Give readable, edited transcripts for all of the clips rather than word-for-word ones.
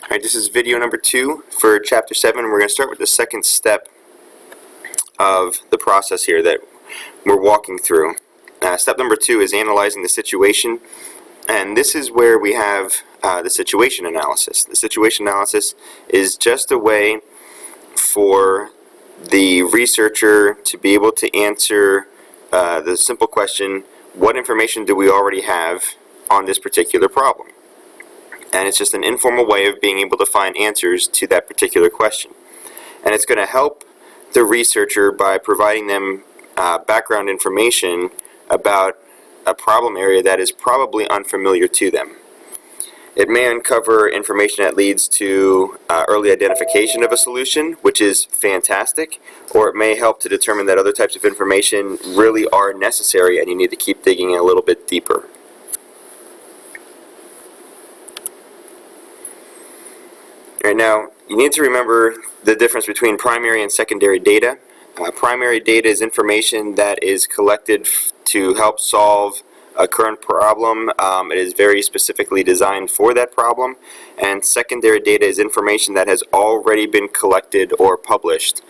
Alright, this is video number 2 for chapter 7. We're going to start with the second step of the process here that we're walking through. Step number 2 is analyzing the situation, and this is where we have the situation analysis. The situation analysis is just a way for the researcher to be able to answer the simple question, what information do we already have on this particular problem? And it's just an informal way of being able to find answers to that particular question. And it's going to help the researcher by providing them background information about a problem area that is probably unfamiliar to them. It may uncover information that leads to early identification of a solution, which is fantastic, or it may help to determine that other types of information really are necessary and you need to keep digging a little bit deeper. Right now, you need to remember the difference between primary and secondary data. Primary data is information that is collected to help solve a current problem. It is very specifically designed for that problem. And secondary data is information that has already been collected or published.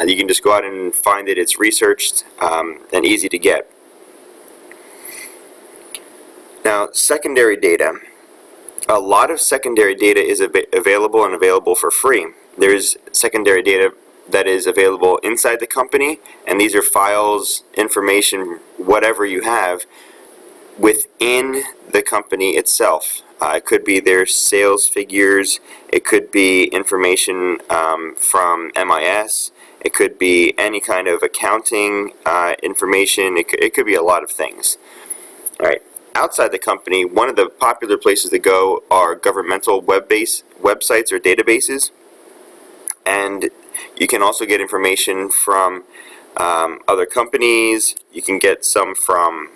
You can just go out and find it. It's researched and easy to get. Now, secondary data. A lot of secondary data is available and available for free. There's secondary data that is available inside the company, and these are files, information, whatever you have within the company itself. It could be their sales figures, it could be information from MIS, it could be any kind of accounting information, it could be a lot of things. All right. Outside the company, one of the popular places to go are governmental websites or databases, and you can also get information from other companies. You can get some from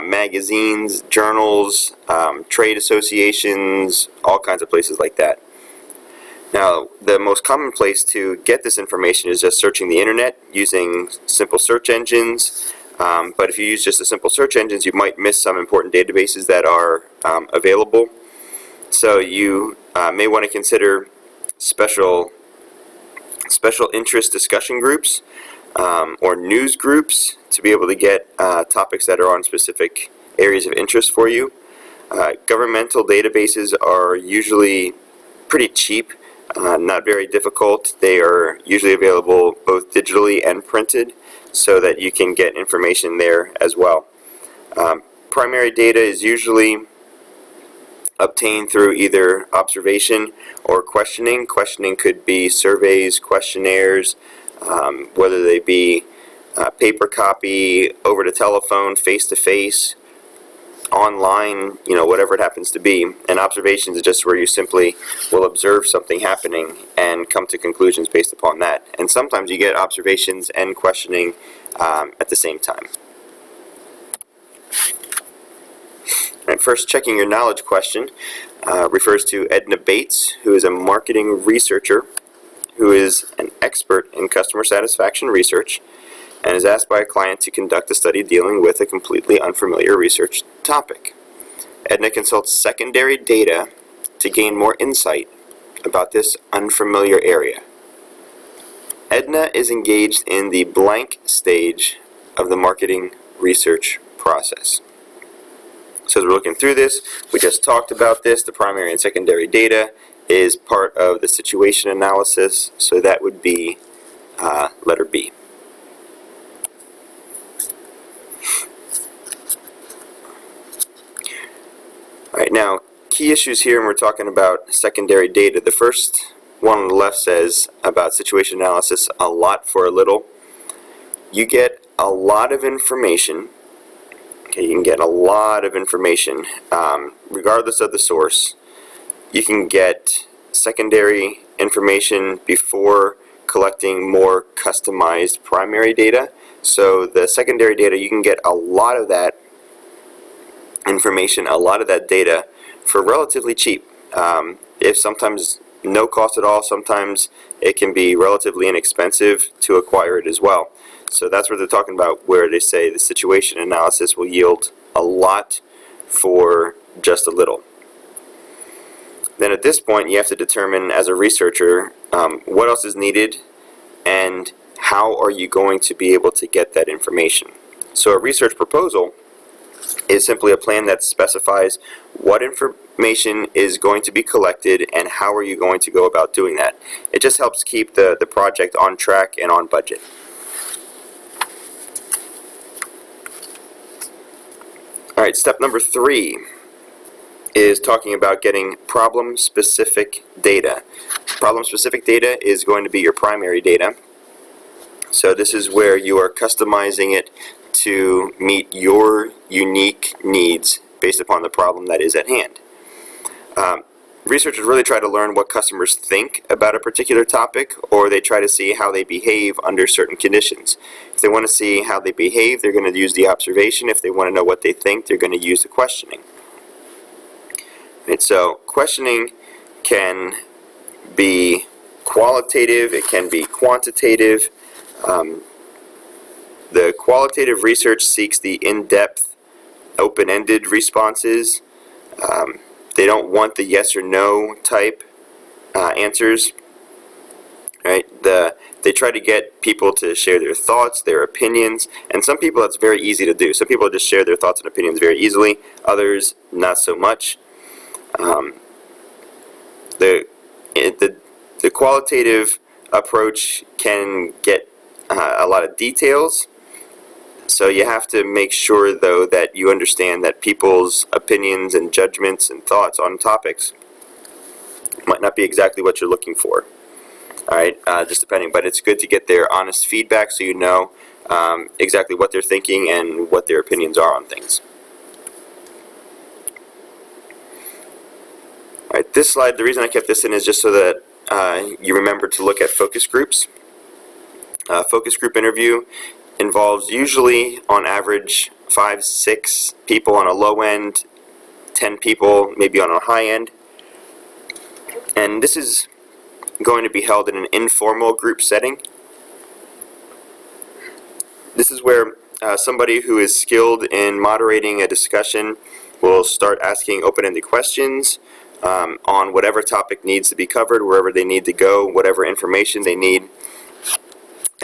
magazines, journals, trade associations, all kinds of places like that. Now, the most common place to get this information is just searching the internet using simple search engines. But if you use just the simple search engines, you might miss some important databases that are available. So you may want to consider special interest discussion groups or news groups to be able to get topics that are on specific areas of interest for you. Governmental databases are usually pretty cheap, not very difficult. They are usually available both digitally and printed, so that you can get information there as well. Primary data is usually obtained through either observation or questioning. Questioning could be surveys, questionnaires, whether they be paper copy, over the telephone, face-to-face, online, whatever it happens to be. And observations is just where you simply will observe something happening and come to conclusions based upon that. And sometimes you get observations and questioning at the same time. And first, checking your knowledge question refers to Edna Bates, who is a marketing researcher who is an expert in customer satisfaction research and is asked by a client to conduct a study dealing with a completely unfamiliar research topic. Edna consults secondary data to gain more insight about this unfamiliar area. Edna is engaged in the blank stage of the marketing research process. So as we're looking through this, we just talked about this. The primary and secondary data is part of the situation analysis, so that would be letter B. Alright, now key issues here, and we're talking about secondary data. The first one on the left says about situation analysis, a lot for a little. You get a lot of information. Okay, you can get a lot of information regardless of the source. You can get secondary information before collecting more customized primary data. So the secondary data, you can get a lot of that information, a lot of that data for relatively cheap. If sometimes no cost at all, sometimes it can be relatively inexpensive to acquire it as well. So that's what they're talking about, where they say the situation analysis will yield a lot for just a little. Then at this point, you have to determine as a researcher what else is needed and how are you going to be able to get that information. So a research proposal is simply a plan that specifies what information is going to be collected and how are you going to go about doing that. It just helps keep the project on track and on budget. Alright, step number 3 is talking about getting problem-specific data. Problem-specific data is going to be your primary data. So this is where you are customizing it to meet your unique needs based upon the problem that is at hand. Researchers really try to learn what customers think about a particular topic, or they try to see how they behave under certain conditions. If they want to see how they behave, they're going to use the observation. If they want to know what they think, they're going to use the questioning. Right, so questioning can be qualitative, it can be quantitative. The qualitative research seeks the in-depth, open-ended responses. They don't want the yes or no type answers. Right? They try to get people to share their thoughts, their opinions, and some people it's very easy to do. Some people just share their thoughts and opinions very easily, others not so much. The qualitative approach can get a lot of details, so you have to make sure though that you understand that people's opinions and judgments and thoughts on topics might not be exactly what you're looking for. Alright, just depending, but it's good to get their honest feedback so you know exactly what they're thinking and what their opinions are on things. Alright, this slide, the reason I kept this in is just so that you remember to look at focus groups. Focus group interview involves usually on average 5-6 people on a low end, 10 people maybe on a high end, and this is going to be held in an informal group setting. This is where somebody who is skilled in moderating a discussion will start asking open-ended questions on whatever topic needs to be covered, wherever they need to go, whatever information they need,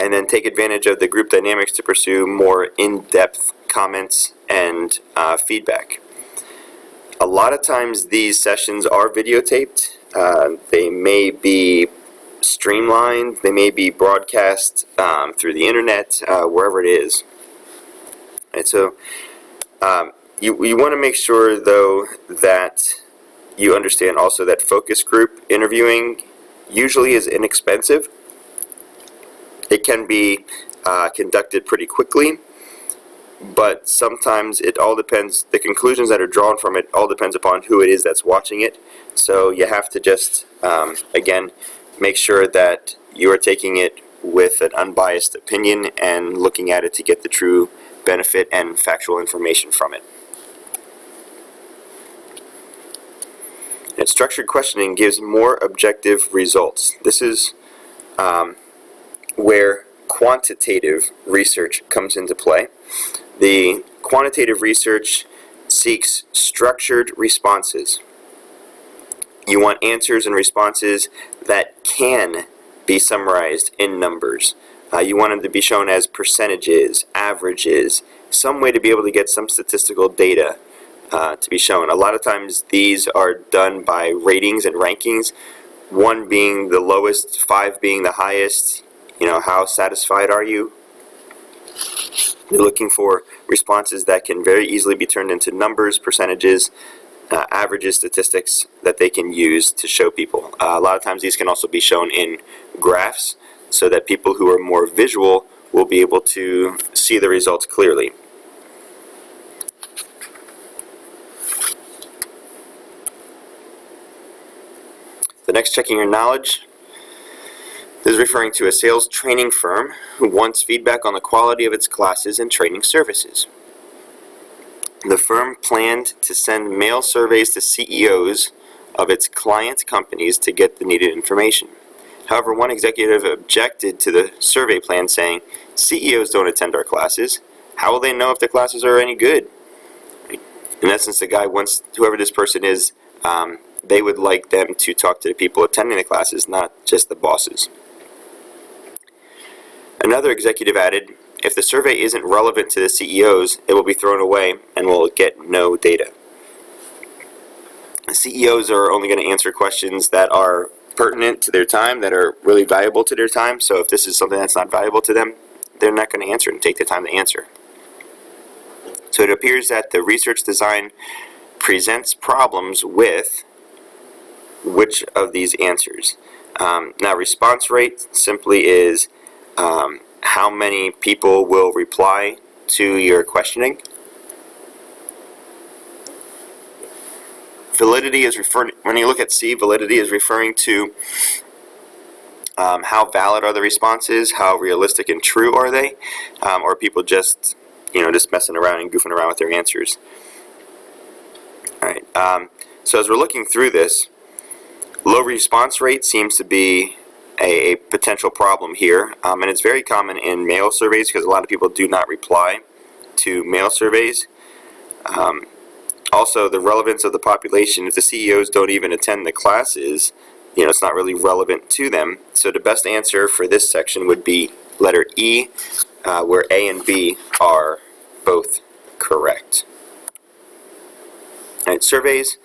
and then take advantage of the group dynamics to pursue more in-depth comments and feedback. A lot of times these sessions are videotaped. They may be streamlined, they may be broadcast through the internet, wherever it is. And so you want to make sure though that you understand also that focus group interviewing usually is inexpensive. It can be conducted pretty quickly, but sometimes it all depends, the conclusions that are drawn from it all depends upon who it is that's watching it. So you have to just, again, make sure that you are taking it with an unbiased opinion and looking at it to get the true benefit and factual information from it. And structured questioning gives more objective results. This is where quantitative research comes into play. The quantitative research seeks structured responses. You want answers and responses that can be summarized in numbers. You want them to be shown as percentages, averages, some way to be able to get some statistical data to be shown. A lot of times these are done by ratings and rankings, 1 being the lowest, 5 being the highest. You know, how satisfied are you? You're looking for responses that can very easily be turned into numbers, percentages, averages, statistics that they can use to show people. A lot of times these can also be shown in graphs so that people who are more visual will be able to see the results clearly. The next, checking your knowledge. This is referring to a sales training firm who wants feedback on the quality of its classes and training services. The firm planned to send mail surveys to CEOs of its client companies to get the needed information. However, one executive objected to the survey plan, saying, "CEOs don't attend our classes. How will they know if the classes are any good?" In essence, the guy wants, whoever this person is, they would like them to talk to the people attending the classes, not just the bosses. Another executive added, if the survey isn't relevant to the CEOs, it will be thrown away and will get no data. CEOs are only going to answer questions that are pertinent to their time, that are really valuable to their time. So if this is something that's not valuable to them, they're not going to answer and take the time to answer. So it appears that the research design presents problems with which of these answers? Now, response rate simply is how many people will reply to your questioning. Validity is referring, when you look at C, validity is referring to how valid are the responses, how realistic and true are they, or people just, just messing around and goofing around with their answers. All right. So as we're looking through this, low response rate seems to be a potential problem here, and it's very common in mail surveys because a lot of people do not reply to mail surveys. Also, the relevance of the population, if the CEOs don't even attend the classes, it's not really relevant to them. So the best answer for this section would be letter E, where A and B are both correct. All right, surveys.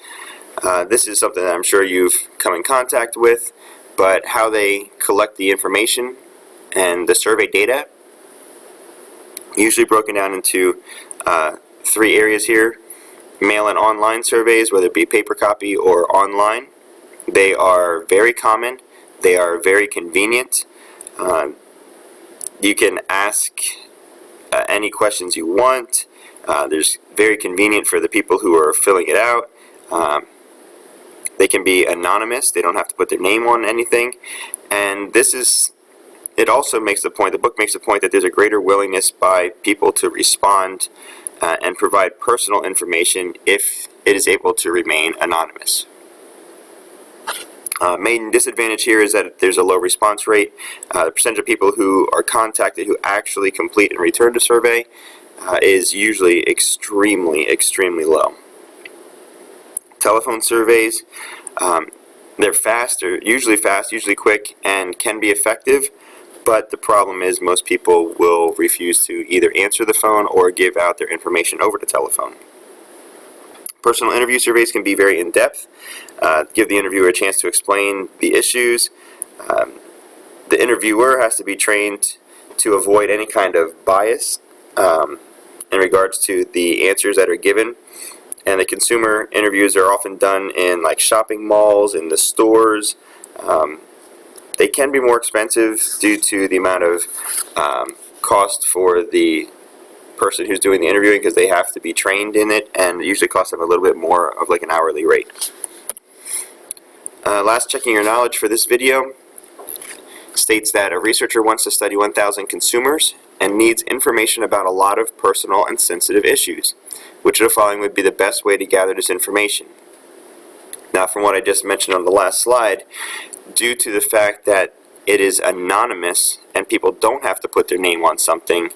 This is something that I'm sure you've come in contact with, but how they collect the information and the survey data, usually broken down into 3 areas here. Mail and online surveys, whether it be paper copy or online. They are very common. They are very convenient. You can ask any questions you want. There's very convenient for the people who are filling it out. They can be anonymous. They don't have to put their name on anything. And it also makes the point, the book makes the point that there's a greater willingness by people to respond and provide personal information if it is able to remain anonymous. Main disadvantage here is that there's a low response rate. The percentage of people who are contacted who actually complete and return the survey is usually extremely, extremely low. Telephone surveys, they're usually fast, usually quick, and can be effective. But the problem is most people will refuse to either answer the phone or give out their information over the telephone. Personal interview surveys can be very in-depth, give the interviewer a chance to explain the issues. The interviewer has to be trained to avoid any kind of bias in regards to the answers that are given. And the consumer interviews are often done in like shopping malls, in the stores. They can be more expensive due to the amount of cost for the person who's doing the interviewing because they have to be trained in it, and it usually costs them a little bit more of like an hourly rate. Last checking your knowledge for this video states that a researcher wants to study 1,000 consumers and needs information about a lot of personal and sensitive issues. Which of the following would be the best way to gather this information? Now, from what I just mentioned on the last slide, due to the fact that it is anonymous and people don't have to put their name on something,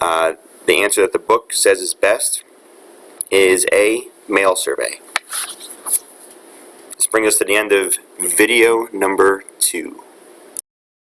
the answer that the book says is best is A, mail survey. This brings us to the end of video number 2.